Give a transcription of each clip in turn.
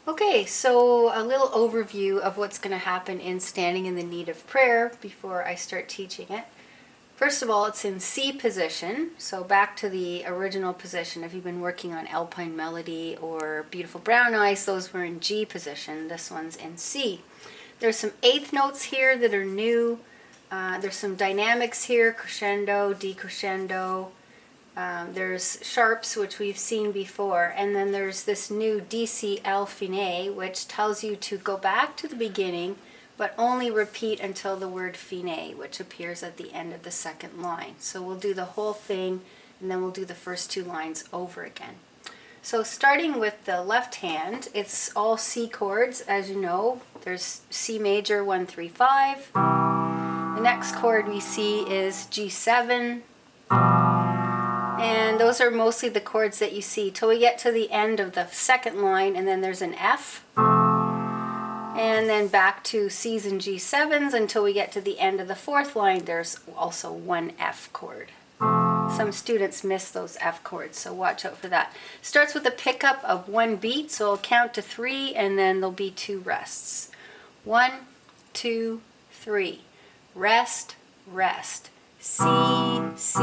Okay, so a little overview of what's going to happen in Standing in the Need of Prayer before I start teaching it. First of all, it's in C position, so back to the original position. If you've been working on Alpine Melody or Beautiful Brown Eyes, those were in G position. This one's in C. There's some eighth notes here that are new. There's some dynamics here, crescendo, decrescendo. There's sharps, which we've seen before, and then there's this new DC fine, which tells you to go back to the beginning, but only repeat until the word fine, which appears at the end of the second line. So we'll do the whole thing, and then we'll do the first two lines over again. So starting with the left hand, it's all C chords, as you know. There's C major 1, 3, 5. The next chord we see is G7. And those are mostly the chords that you see till we get to the end of the second line, and then there's an F. And then back to C's and G7s until we get to the end of the fourth line. There's also one F chord. Some students miss those F chords, so watch out for that. Starts with a pickup of one beat, so I'll count to 3 and then there'll be 2 rests. 1, 2, 3. Rest, rest. C, C,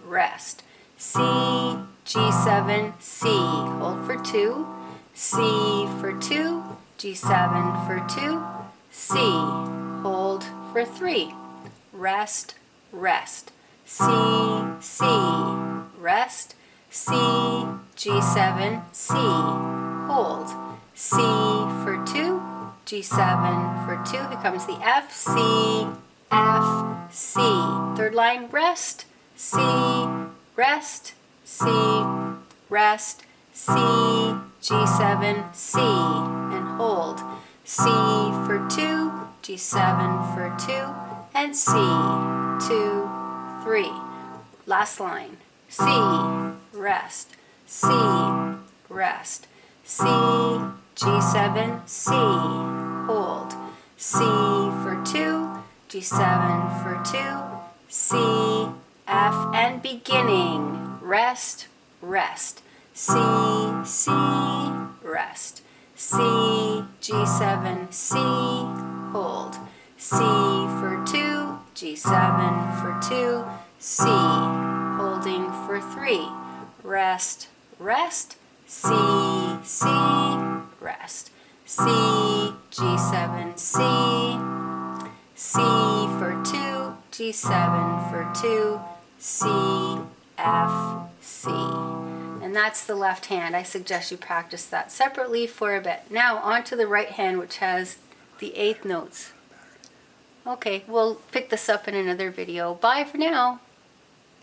rest. C, G7, C. Hold for 2. C for 2. G7 for 2. C. Hold for 3. Rest, rest. C, C, rest. C, G7, C. Hold. C for 2. G7 for 2 becomes the F. C, F, C. Third line, rest. C, rest. C, rest. C, G7, C. And hold. C for 2. G7 for 2. And C. 2, 3. Last line. C, rest. C, rest. C, G7, C. Hold. C for 2. G7 for 2. C, F, and beginning. Rest, rest. C, C, rest. C, G7, C. Hold. C for 2. G7 for 2. C, holding for 3. Rest, rest. C, C, rest. C, G7, C. C for 2. G7 for 2. C, F, C. And that's the left hand. I suggest you practice that separately for a bit. Now on to the right hand, which has the eighth notes. Okay, we'll pick this up in another video. Bye for now.